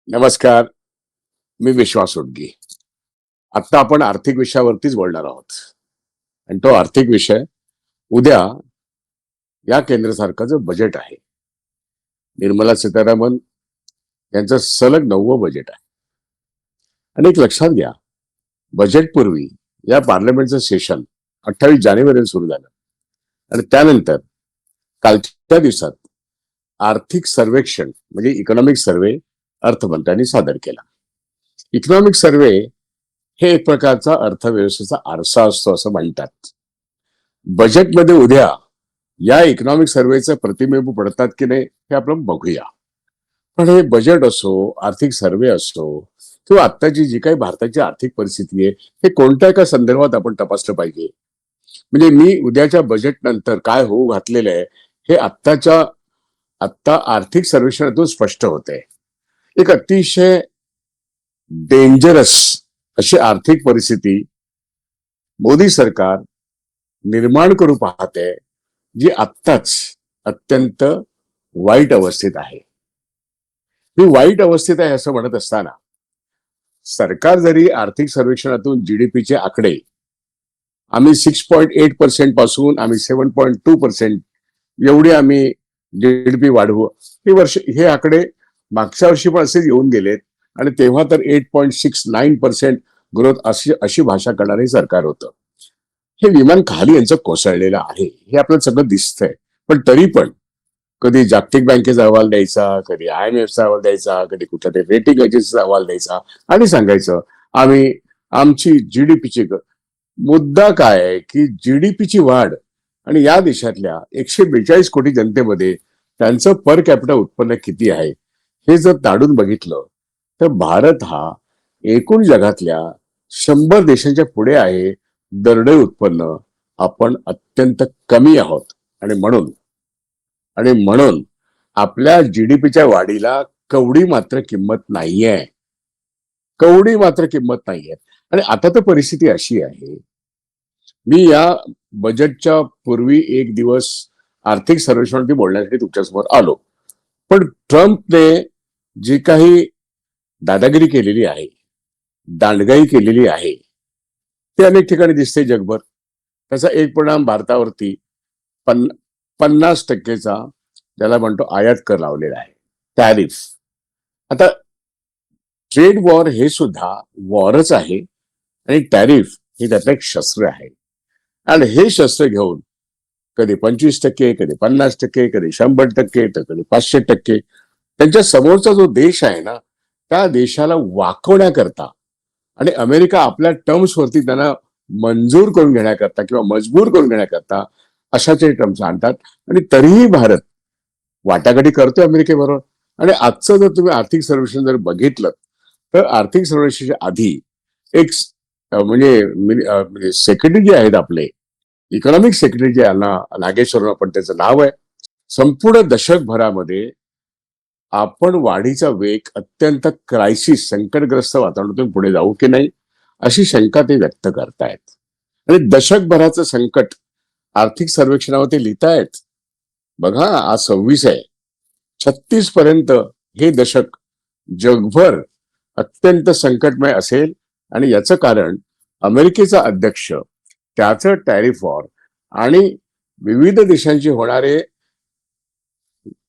नमस्कार. मी विश्वास उडगी. आता आपण आर्थिक विषयावरतीच बोलणार आहोत. आणि तो आर्थिक विषय उद्या या केंद्र सरकारचं बजेट आहे. निर्मला सीतारामन यांचं सलग 9वं बजेट आहे. आणि एक लक्षात घ्या, बजेटपूर्वी या पार्लमेंटचं सेशन 28 जानेवारीला सुरू झालं. आणि त्यानंतर कालच्या दिवसात आर्थिक सर्वेक्षण म्हणजे इकॉनॉमिक सर्वे अर्थमंत्र्यांनी सादर केला. इकॉनॉमिक सर्वे हे एक प्रकारचा अर्थव्यवस्थेचा आरसा असतो असं म्हणतात. बजेटमध्ये उद्या या इकॉनॉमिक सर्वेचं प्रतिबिंब पडतात की नाही हे आपण बघूया. पण हे बजेट असो, आर्थिक सर्वे असो किंवा आत्ताची जी काही भारताची आर्थिक परिस्थिती आहे, हे कोणत्या एका संदर्भात आपण तपासलं पाहिजे. म्हणजे मी उद्याच्या बजेट नंतर काय होऊ घातलेलं आहे हे आत्ता आर्थिक सर्वेक्षणातून स्पष्ट होते. एक अतिशय डेंजरस अशी आर्थिक परिस्थिती मोदी सरकार निर्माण करू पाहते, जी आत्ताच अत्यंत वाईट अवस्थेत आहे. ही वाईट अवस्थेत आहे असं म्हणत असताना सरकार जरी आर्थिक सर्वेक्षणातून जीडीपीचे आकडे आम्ही 6.8% पासून आम्ही 7.2% एवढे आम्ही जीडीपी वाढवू, हे आकडे मागच्या वर्षी पण असे येऊन गेलेत. आणि तेव्हा तर 8.69% ग्रोथ अशी भाषा करणारे सरकार होतं. हे विमान खाली यांचं कोसळलेलं आहे हे आपल्याला सगळं दिसतंय. पण तरी पण कधी जागतिक बँकेचा अहवाल द्यायचा, कधी IMFचा अहवाल द्यायचा, कधी कुठल्या तरी रेटिंग एजन्सीचा अहवाल द्यायचा आणि सांगायचं आम्ही आमची जीडीपीची मुद्दा काय आहे की जीडीपीची वाढ आणि या देशातल्या 142 कोटी जनतेमध्ये त्यांचं पर कॅपिटा उत्पन्न किती आहे हे जर ताडून बघितलं तर भारत हा एकूण जगातल्या 100 देशांच्या पुढे आहे. दरडोई उत्पन्न आपण अत्यंत कमी आहोत. आणि म्हणून आपल्या जीडीपीच्या वाढीला कवडी मात्र किंमत नाहीये. आणि आता तर परिस्थिती अशी आहे, मी या बजेटच्या पूर्वी एक दिवस आर्थिक सर्वेक्षणावरती बोलण्यासाठी तुमच्यासमोर आलो. पण ट्रम्पने जी काही दादागिरी केलेली आहे, दांडगाई केलेली आहे, ते अनेक ठिकाणी दिसते जगभर. त्याचा एक परिणाम भारतावरती 50%चा ज्याला म्हणतो आयात कर लावलेला आहे, टॅरिफ. आता ट्रेड वॉर हे सुद्धा वॉरच आहे आणि टॅरिफ हे त्यातलं एक शस्त्र आहे. आणि हे शस्त्र घेऊन कधी 25%, कधी 50%, कधी 100%, तर कधी 500%, त्यांच्या समोरचा जो देश आहे ना त्या देशाला वाकवण्याकरता आणि अमेरिका आपल्या टर्म्स वरती त्यांना मंजूर करून घेण्याकरता किंवा मजबूर करून घेण्याकरता अशाचे टर्म्स आणतात. आणि तरीही भारत वाटाघाटी करतोय अमेरिकेबरोबर. आणि आजचं जर तुम्ही आर्थिक सर्वेक्षण जर बघितलं तर आर्थिक सर्वेक्षणाच्या आधी एक म्हणजे सेक्रेटरी जे आहेत आपले इकॉनॉमिक सेक्रेटरी जे नागेश्वरराव पण त्याचं नाव आहे, संपूर्ण दशकभरामध्ये आपण वाढीचा वेग अत्यंत क्रायसिस संकटग्रस्त वातावरणातून पुढे जाऊ की नाही अशी शंका ते व्यक्त करतायत. आणि दशकभराचं संकट आर्थिक सर्वेक्षणावरती लिहितायत. बघा आज 26 आहे, 36 पर्यंत हे दशक जगभर अत्यंत संकटमय असेल. आणि याचं कारण अमेरिकेचा अध्यक्ष, त्याचं टॅरिफ वॉर आणि विविध देशांची होणारे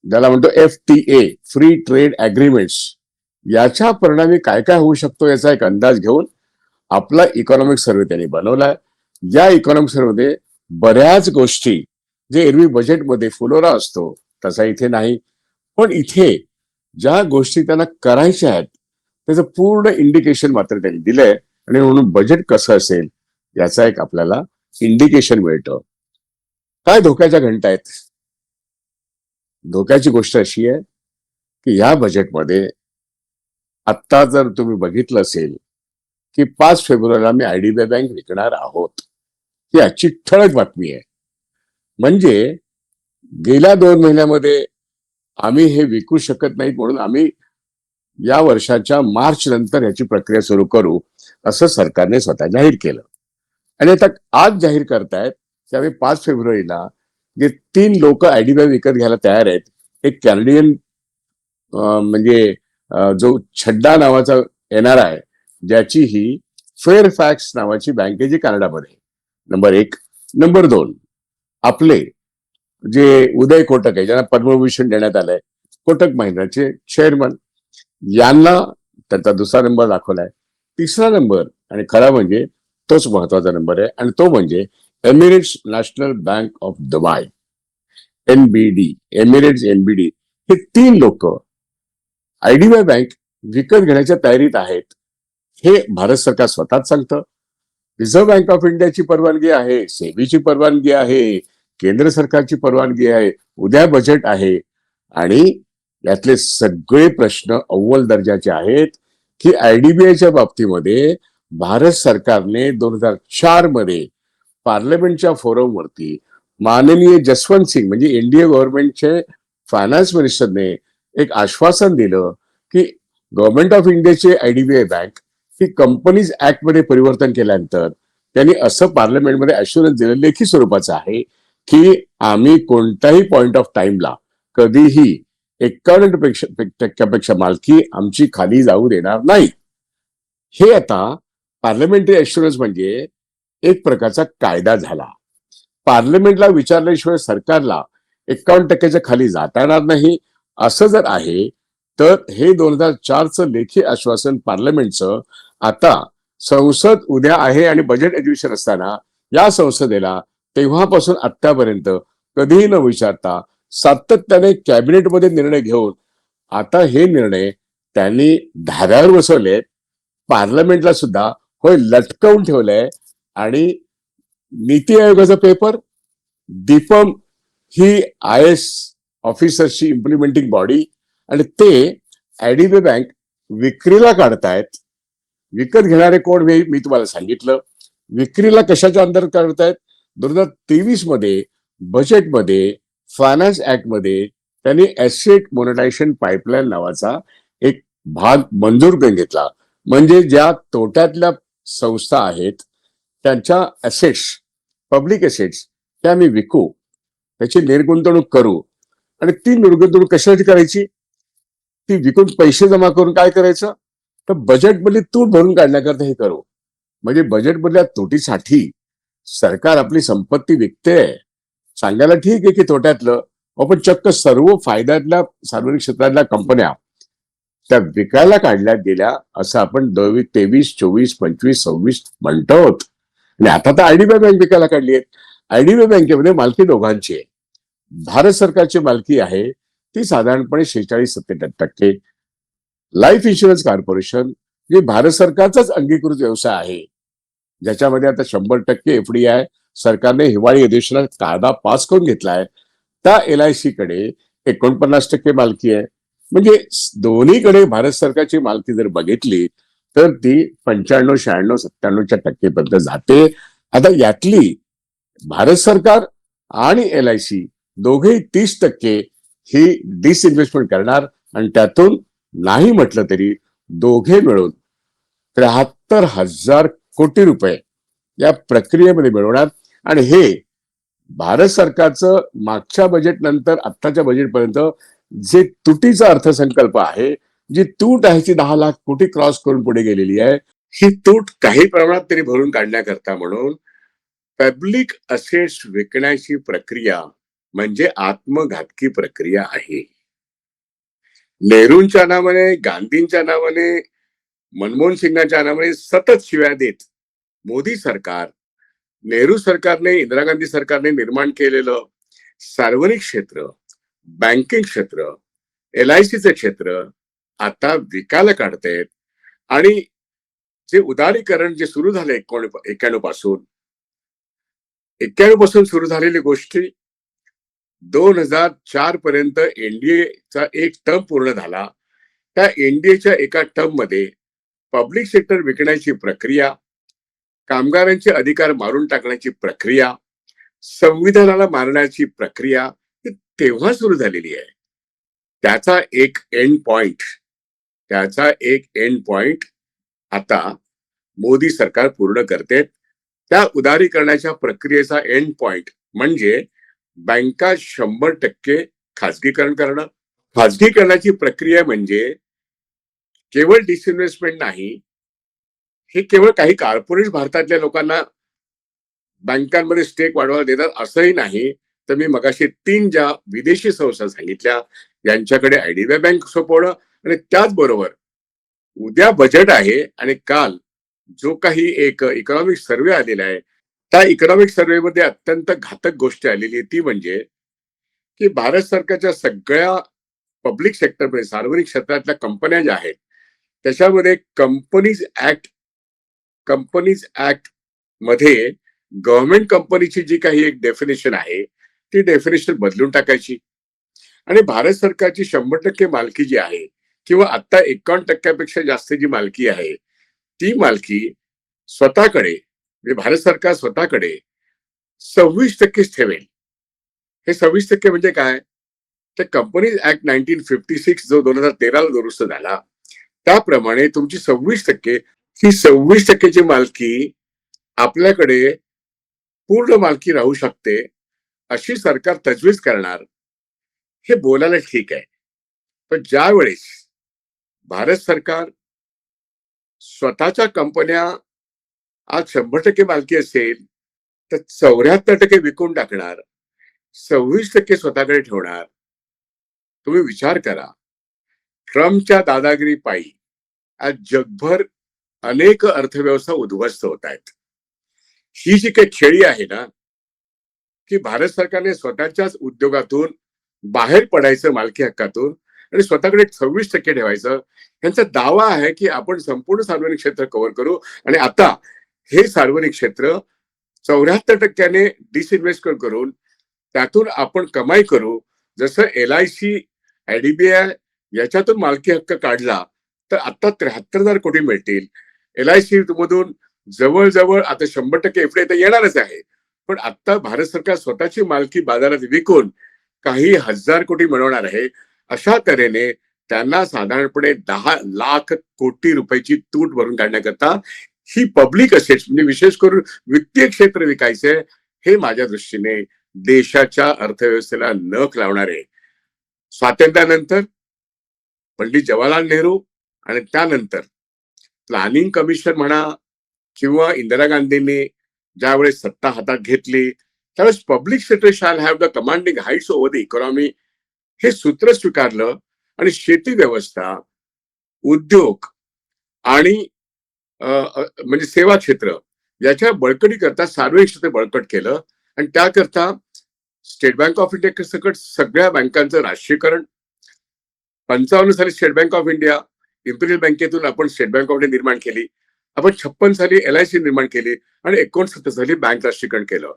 ज्याला म्हणतो FTA फ्री ट्रेड अग्रीमेंट्स याच्या परिणामी काय काय होऊ शकतो याचा एक अंदाज घेऊन आपला इकॉनॉमिक सर्वे त्यांनी बनवलाय. या इकॉनॉमिक सर्वेमध्ये बऱ्याच गोष्टी जे एरवी बजेटमध्ये फुलोरा असतो तसा इथे नाही, पण इथे ज्या गोष्टी त्यांना करायच्या आहेत त्याचं पूर्ण इंडिकेशन मात्र त्यांनी दिलंय. आणि म्हणून बजेट कसं असेल याचा एक आपल्याला इंडिकेशन मिळतं. काय धोक्याच्या घंटा आहेत. धोक्याची गोष्ट अशी आहे की या बजेटमध्ये आत्ता जर तुम्ही बघितलं असेल की 5 फेब्रुवारीला मी IDBI बँक विकणार आहोत, ही आजची ठळक बातमी आहे. म्हणजे गेल्या 2 महिन्यामध्ये आम्ही हे विकू शकत नाहीत म्हणून आम्ही या वर्षाच्या मार्च नंतर याची प्रक्रिया सुरू करू असं सरकारने स्वतः जाहीर केलं. आणि आता आज जाहीर करतायत की आम्ही 5 फेब्रुवारीला जे 3 लोक IDBI विकत घ्यायला तयार आहेत, एक कॅनेडियन म्हणजे जो छड्डा नावाचा येणार आहे, ज्याची ही फेअरफॅक्स नावाची बँकेची कॅनडामध्ये. नंबर एक. नंबर दोन, आपले जे उदय कोटक आहे, ज्यांना पद्मभूषण देण्यात आलंय, कोटक महिंद्राचे चेअरमन, यांना त्यांचा दुसरा नंबर दाखवलाय. तिसरा नंबर आणि खरा म्हणजे तोच महत्वाचा नंबर आहे, आणि तो म्हणजे Emirates national bank of Dubai, NBD, Emirates NBD, हे तीन लोक आयडीबीआय बँक विकत घेण्याच्या तयारीत आहेत. हे भारत सरकार स्वतःच सांगतं. रिझर्व्ह बँक ऑफ इंडियाची परवानगी आहे, सेबीची परवानगी आहे, केंद्र सरकारची परवानगी आहे, उद्या बजेट आहे, आणि यातले सगळे प्रश्न अव्वल दर्जाचे आहेत की आयडीबीआयच्या बाबतीमध्ये भारत सरकारने 2004 मध्ये पार्लमेंटच्या फोरमवरती माननीय जसवंत सिंग म्हणजे एनडीए गव्हर्नमेंटचे फायनान्स मिनिस्टरने एक आश्वासन दिलं की गव्हर्नमेंट ऑफ इंडियाचे आयडीबीआय बँक ही कंपनीज ऍक्ट मध्ये परिवर्तन केल्यानंतर त्यांनी असं पार्लमेंटमध्ये अश्युरन्स दिलं, लेखी स्वरूपाचं आहे, की आम्ही कोणत्याही पॉइंट ऑफ टाइमला कधीही 51% मालकी आमची खाली जाऊ देणार नाही. हे आता पार्लमेंटरी अश्युरन्स म्हणजे एक प्रकारचा कायदा झाला. पार्लमेंटला विचारल्याशिवाय सरकारला 51%च्या खाली जाता येणार नाही, असं जर आहे तर हे 2004चं लेखी आश्वासन पार्लमेंटचं आता संसद उद्या आहे आणि बजेट अधिवेशन असताना या संसदेला तेव्हापासून आतापर्यंत कधीही न विचारता सातत्याने कॅबिनेटमध्ये निर्णय घेऊन आता हे निर्णय त्यांनी धाऱ्यावर बसवले. पार्लमेंटला सुद्धा होय लटकवून ठेवलंय. आणि नीती आयोगाचा पेपर, दीपम ही IAS ऑफिसर्सची इम्प्लिमेंटिंग बॉडी, आणि ते आयडीबीआय बँक विक्रीला काढतायत. विकत घेणारे कोण हे मी तुम्हाला सांगितलं. विक्रीला कशाच्या अंतर्गत काढतायत? 2023 मध्ये बजेटमध्ये फायनान्स ऍक्ट मध्ये त्यांनी एसेट मोनेटायझेशन पाईपलाईन नावाचा एक भाग मंजूर करून घेतला. म्हणजे ज्या तोट्यातल्या संस्था आहेत त्यांच्या असेट्स, पब्लिक असेट्स, त्या आम्ही विकू, त्याची निर्गुंतवणूक करू. आणि ती निर्गुंतवणूक कशासाठी करायची? ती विकून पैसे जमा करून काय करायचं? तर बजेटमधली तूट भरून काढण्याकरता हे करू. म्हणजे बजेटमधल्या तुटीसाठी सरकार आपली संपत्ती विकते. सांगायला ठीक आहे की तोट्यातलं, पण चक्क सर्व फायद्यातल्या सार्वजनिक क्षेत्रातल्या कंपन्या त्या विकायला काढल्या गेल्या, असं आपण 23, 24, 25, 26 म्हणतो. आणि आता तर आयडीबीआय बँक विकायला काढली आहे. आयडीबीआय बँकेमध्ये मालकी दोघांची आहे. भारत सरकारची मालकी आहे ती साधारणपणे 46-47%. लाईफ इन्शुरन्स कॉर्पोरेशन जे भारत सरकारचाच अंगीकृत व्यवसाय आहे, ज्याच्यामध्ये आता 100% एफडीआय सरकारने हिवाळी अधिवेशनात कायदा पास करून घेतलाय, त्या LIC कडे 49% मालकी आहे. म्हणजे दोन्हीकडे भारत सरकारची मालकी जर बघितली तर ती 95, 96, 97% पर्यंत जाते. आता यातली भारत सरकार आणि LIC दोघेही 30% ही डिसइन्व्हेस्टमेंट करणार, आणि त्यातून नाही म्हटलं तरी दोघे मिळून 73,000 कोटी रुपये या प्रक्रियेमध्ये मिळवणार. आणि हे भारत सरकारचं मागच्या बजेट नंतर आत्ताच्या बजेटपर्यंत जे तुटीचा अर्थसंकल्प आहे, जी तूट आहे ती 10 लाख कोटी क्रॉस करून पुढे गेलेली आहे. ही तूट काही प्रमाणात तरी भरून काढण्याकरता म्हणून पब्लिक असेट्स विकण्याची प्रक्रिया म्हणजे आत्मघातकी प्रक्रिया आहे. नेहरूंच्या नावाने, गांधींच्या नावाने, मनमोहन सिंगांच्या नावाने सतत शिव्या देत मोदी सरकार, नेहरू सरकारने, इंदिरा गांधी सरकारने निर्माण केलेलं सार्वजनिक क्षेत्र, बँकिंग क्षेत्र, LICचं क्षेत्र आता विकायला काढतायत. आणि जे उदारीकरण जे सुरू झाले 91 पासून सुरू झालेली गोष्टी 2004 पर्यंत एनडीएचा एक टर्म पूर्ण झाला. त्या एनडीएच्या एका टर्म मध्ये पब्लिक सेक्टर विकण्याची प्रक्रिया, कामगारांचे अधिकार मारून टाकण्याची प्रक्रिया, संविधानाला मारण्याची प्रक्रिया ही तेव्हा सुरू झालेली आहे. त्याचा एक एंड पॉइंट आता मोदी सरकार पूर्ण करते. त्या उदारीकरणाच्या प्रक्रियेचा एंड पॉइंट म्हणजे बँका 100% खाजगीकरण करणं. खाजगीकरणाची प्रक्रिया म्हणजे केवळ डिसइन्व्हेस्टमेंट नाही, हे केवळ काही कॉर्पोरेट भारतातल्या लोकांना बँकांमध्ये स्टेक वाढवायला देतात असंही नाही. तर मी मगाशी 3 ज्या विदेशी संस्था सांगितल्या, यांच्याकडे आयडीबीआय बँक सोपवणं आणि त्याचबरोबर उद्या बजेट आहे आणि काल जो काही एक इकॉनॉमिक सर्व्हे आलेला आहे, त्या इकॉनॉमिक सर्व्हेमध्ये अत्यंत घातक गोष्ट आलेली आहे. ती म्हणजे की भारत सरकारच्या सगळ्या पब्लिक सेक्टरमध्ये सार्वजनिक क्षेत्रातल्या कंपन्या ज्या आहेत, त्याच्यामध्ये कंपनीज ऍक्ट मध्ये गव्हर्नमेंट कंपनीची जी काही एक डेफिनेशन आहे, ती डेफिनेशन बदलून टाकायची आणि भारत सरकारची 100% मालकी जी आहे किंवा आता 51% जास्त जी मालकी आहे, ती मालकी स्वतःकडे म्हणजे भारत सरकार स्वतःकडे 26%च ठेवेल. हे 26% म्हणजे काय? तर कंपनीज ऍक्ट 1956 जो 2013 ला दुरुस्त झाला, त्याप्रमाणे तुमची 26% ही 26%ची मालकी आपल्याकडे पूर्ण मालकी राहू शकते, अशी सरकार तजवीज करणार. हे बोलायला ठीक आहे, पण ज्या वेळेस भारत सरकार स्वतःच्या कंपन्या आज 100% मालकी असेल, तर 74% विकून टाकणार, 26% स्वतःकडे ठेवणार. तुम्ही विचार करा, ट्रम्पच्या दादागिरी पायी आज जगभर अनेक अर्थव्यवस्था उद्ध्वस्त होत आहेत. ही जी काही खेळी आहे ना, की भारत सरकारने स्वतःच्याच उद्योगातून बाहेर पडायचं मालकी हक्कातून आणि स्वतःकडे 26% ठेवायचं. यांचा दावा आहे की आपण संपूर्ण सार्वजनिक क्षेत्र कव्हर करू आणि आता हे सार्वजनिक क्षेत्र 74%ने डिसइन्व्हेस्ट करून त्यातून आपण कमाई करू. जसं LIC, आयडीबीआय याच्यातून मालकी हक्क काढला तर आता 73,000 कोटी मिळतील. LIC मधून जवळजवळ आता 100% एफडी तर येणारच आहे, पण आता भारत सरकार स्वतःची मालकी बाजारात विकून काही हजार कोटी मिळवणार आहे. अशा तऱ्हेने त्यांना साधारणपणे 10 लाख कोटी रुपयाची तूट भरून काढण्याकरता ही पब्लिक असेट्स म्हणजे विशेष करून वित्तीय क्षेत्र विकायचंय. हे माझ्या दृष्टीने देशाच्या अर्थव्यवस्थेला नख लावणार आहे. स्वातंत्र्यानंतर पंडित जवाहरलाल नेहरू आणि त्यानंतर प्लॅनिंग कमिशन म्हणा किंवा इंदिरा गांधींनी ज्यावेळेस सत्ता हातात घेतली, त्यावेळेस public sector shall have the commanding heights over the economy हे सूत्र स्वीकारलं आणि शेती व्यवस्था, उद्योग आणि म्हणजे सेवा क्षेत्र याच्या बळकटीकरता सार्वजनिक क्षेत्र बळकट केलं आणि त्याकरता स्टेट बँक ऑफ इंडिया सकट सगळ्या बँकांचं राष्ट्रीयकरण. 55 साली state bank of India, Imperial बँकेतून आपण स्टेट बँक ऑफ इंडिया निर्माण केली. आपण 56 साली LIC निर्माण केली आणि 69 साली बँक राष्ट्रीयकरण केलं.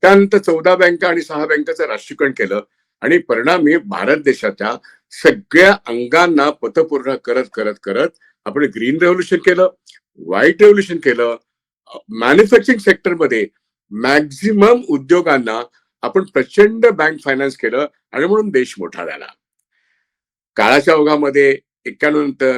त्यानंतर 14 बँका आणि 6 बँकांचं राष्ट्रीयकरण केलं आणि परिणामी भारत देशाच्या सगळ्या अंगांना पतपुरवठा करत करत करत आपण ग्रीन रेव्होल्युशन केलं, व्हाईट रेव्होल्युशन केलं. मॅन्युफॅक्चरिंग सेक्टरमध्ये मॅक्झिमम उद्योगांना आपण प्रचंड बँक फायनान्स केलं आणि म्हणून देश मोठा झाला. काळाच्या ओघामध्ये 91 नंतर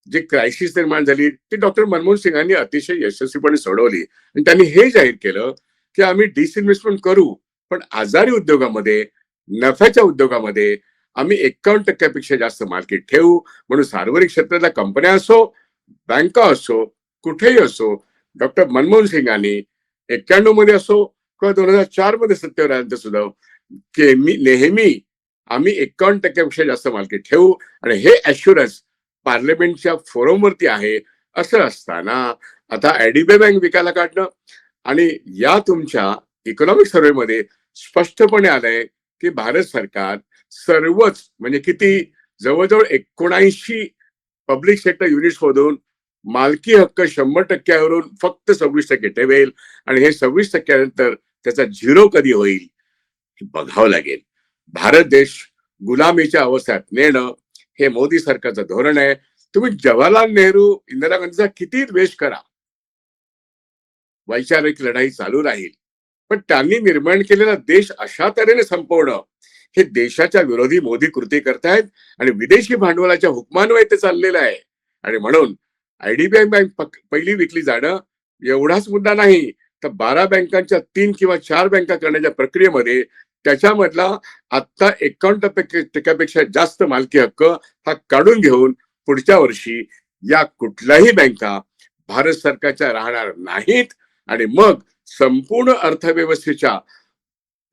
जी क्रायसिस निर्माण झाली ती डॉक्टर मनमोहन सिंगांनी अतिशय यशस्वीपणे सोडवली आणि त्यांनी हे जाहीर केलं की आम्ही डिसइन्व्हेस्टमेंट करू, पण आजारी उद्योगामध्ये, नफ्याच्या उद्योगामध्ये आम्ही 51% जास्त मार्केट ठेवू. म्हणून सार्वजनिक क्षेत्रातल्या कंपन्या असो, बँका असो, कुठेही असो, डॉक्टर मनमोहन सिंगांनी 91 मध्ये असो किंवा 2004 मध्ये सत्तेवर आल्यानंतर सुद्धा की मी नेहमी आम्ही 51% जास्त मार्केट ठेवू आणि हे ॲश्युरन्स पार्लमेंटच्या फोरमवरती आहे. असं असताना आता आयडीबीआय बँक विकायला काढणं आणि या तुमच्या इकॉनॉमिक सर्व्हेमध्ये स्पष्टपणे आलंय की भारत सरकार सर्वच म्हणजे किती जवळजवळ 79 पब्लिक सेक्टर युनिट्स मधून मालकी हक्क 100%वरून फक्त 26% ठेवेल आणि हे 26% नंतर त्याचा झिरो कधी होईल हे बघावं लागेल. भारत देश गुलामीच्या अवस्थेत नेणं हे मोदी सरकारचं धोरण आहे. तुम्ही जवाहरलाल नेहरू, इंदिरा गांधीचा किती द्वेष करा, वैचारिक लढाई चालू राहील, पण त्यांनी निर्माण केलेला देश अशा तऱ्हेने संपवणं हे देशाच्या विरोधी मोदी कृती करतायत आणि विदेशी भांडवलाच्या हुकमान्वये ते चाललेलं आहे. आणि म्हणून आयडीबीआय बँक पहिली विकली जाणं एवढाच मुद्दा नाही, तर 12 बँकांच्या 3 किंवा 4 बँका करण्याच्या प्रक्रियेमध्ये त्याच्यामधला आता 51% जास्त मालकी हक्क हा काढून घेऊन पुढच्या वर्षी या कुठल्याही बँका भारत सरकारच्या राहणार नाहीत आणि मग संपूर्ण अर्थव्यवस्थेच्या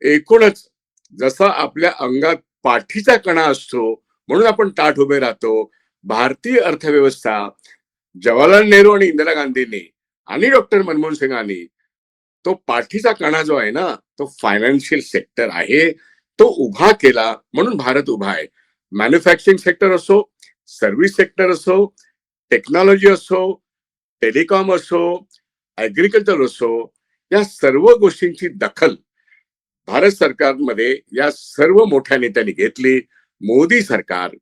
एकूणच जसा आपल्या अंगात पाठीचा कणा असतो म्हणून आपण ताठ उभे राहतो. भारतीय अर्थव्यवस्था जवाहरलाल नेहरू आणि इंदिरा गांधींनी आणि डॉक्टर मनमोहन सिंगांनी तो पाठीचा कणा जो आहे ना तो फायनान्शियल सेक्टर आहे तो उभा केला म्हणून भारत उभा आहे. मॅन्युफॅक्चरिंग सेक्टर असो, सर्व्हिस सेक्टर असो, टेक्नॉलॉजी असो, टेलिकॉम असो, ऍग्रिकल्चर असो, या सर्व गोष्टींची दखल भारत सरकारमध्ये या सर्व मोठ्या नेत्यांनी घेतली. मोदी सरकार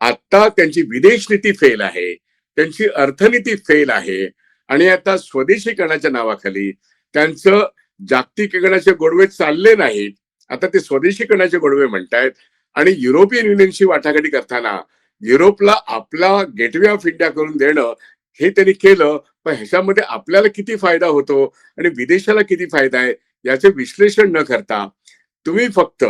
आता त्यांची विदेश नीती फेल आहे, त्यांची अर्थनीती फेल आहे आणि आता स्वदेशीकरणाच्या नावाखाली त्यांचं जागतिकीकरणाचे गोडवे चालले नाहीत. आता ते स्वदेशीकरणाचे गोडवे म्हणतायत आणि युरोपियन युनियनशी वाटाघाटी करताना युरोपला आपला गेटवे ऑफ इंडिया करून देणं हे त्यांनी केलं. पण ह्याच्यामध्ये आपल्याला किती फायदा होतो आणि विदेशाला किती फायदा आहे याचे विश्लेषण न करता तुम्ही फक्त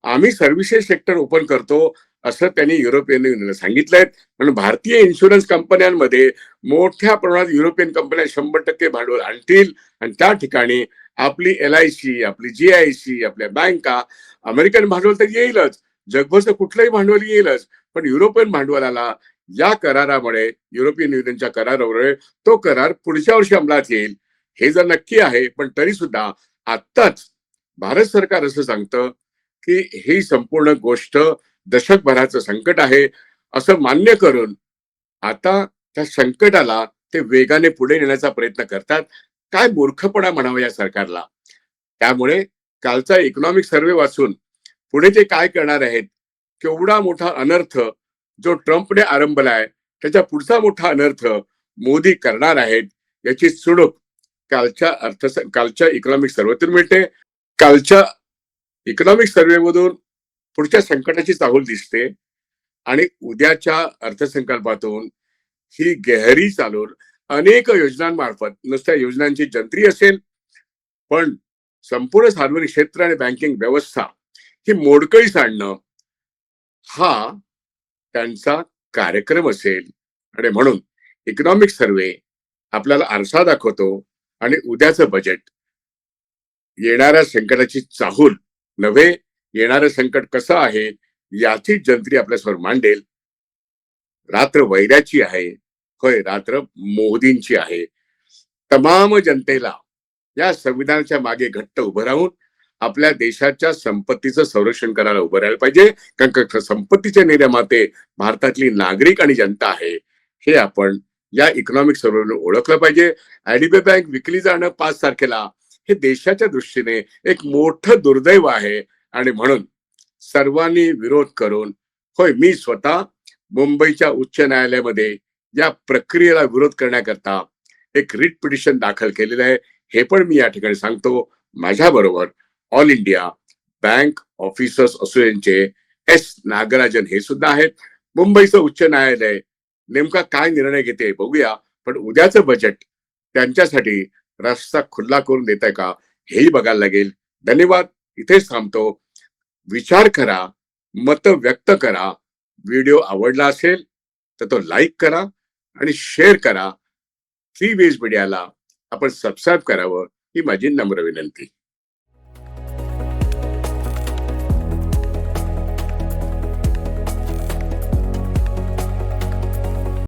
आम्ही सर्व्हिसेस सेक्टर ओपन करतो असं त्यांनी युरोपियन युनियनला सांगितलंय. म्हणून भारतीय इन्शुरन्स कंपन्यांमध्ये मोठ्या प्रमाणात युरोपियन कंपन्या 100% भांडवल आणतील आणि त्या ठिकाणी आपली LIC, आपली GIC, आपल्या बँका, अमेरिकन भांडवल तर येईलच, जगभरचं कुठलंही भांडवल येईलच, पण युरोपियन भांडवलाला या करारामुळे युरोपियन युनियनच्या करारामुळे तो करार पुढच्या वर्षी अंमलात येईल हे जर नक्की आहे. पण तरी सुद्धा आत्ताच भारत सरकार असं सांगतं की ही संपूर्ण गोष्ट दशकभराचं संकट आहे असं मान्य करून आता त्या संकटाला ते वेगाने पुढे नेण्याचा प्रयत्न करतात. काय मूर्खपणा म्हणावं या सरकारला. त्यामुळे कालचा इकॉनॉमिक सर्व्हे वाचून पुढे ते काय करणार आहेत, केवढा मोठा अनर्थ जो ट्रम्पने आरंभलाय त्याच्या पुढचा मोठा अनर्थ मोदी करणार आहेत याची चुणूक कालच्या इकॉनॉमिक सर्व्हेतून मिळते. कालच्या इकॉनॉमिक सर्व्हेमधून पुढच्या संकटाची चाहूल दिसते आणि उद्याच्या अर्थसंकल्पातून ही गेहरी चालून अनेक योजनांमार्फत नुसत्या योजनांची जंत्री असेल पण संपूर्ण सार्वजनिक क्षेत्र आणि बँकिंग व्यवस्था ही मोडकळीस आणणं हा त्यांचा कार्यक्रम असेल. आणि म्हणून इकॉनॉमिक सर्व्हे आपल्याला आरसा दाखवतो आणि उद्याचं बजेट येणाऱ्या संकटाची चाहूल नव्हे, येणारं संकट कसं आहे याची जंत्री आपल्यासमोर मांडेल. रात्र वैराची आहे, होय रात्र मोदींची आहे. तमाम जनतेला या संविधानाच्या मागे घट्ट उभं राहून आपल्या देशाच्या संपत्तीचं संरक्षण करायला उभं राहायला पाहिजे. कारण संपत्तीचे निर्माते भारतातली नागरिक आणि जनता आहे हे आपण या इकॉनॉमिक सर्व्हेवरून ओळखलं पाहिजे. IDBI बँक विकली जाणं 5 तारखेला हे देशाच्या दृष्टीने एक मोठं दुर्दैव आहे आणि म्हणून सर्वांनी विरोध करून होय मी स्वतः मुंबईच्या उच्च न्यायालयामध्ये या प्रक्रियेला विरोध करण्याकरता एक रिट पिटिशन दाखल केलेलं आहे हे पण मी या ठिकाणी सांगतो. माझ्या बरोबर ऑल इंडिया बँक ऑफिसर्स असोसिएशनचे S नागराजन हे सुद्धा आहेत. मुंबईचं उच्च न्यायालय नेमका काय निर्णय घेते बघूया. पण उद्याचं बजेट त्यांच्यासाठी रस्ता खुला करून देत आहे का हेही बघायला लागेल. धन्यवाद. इथेच थांबतो. विचार करा, मत व्यक्त करा. व्हिडिओ आवडला असेल तर तो लाईक करा आणि शेअर करा. 3 वेज मीडियाला आपण सबस्क्राईब करावं ही माझी नम्र विनंती.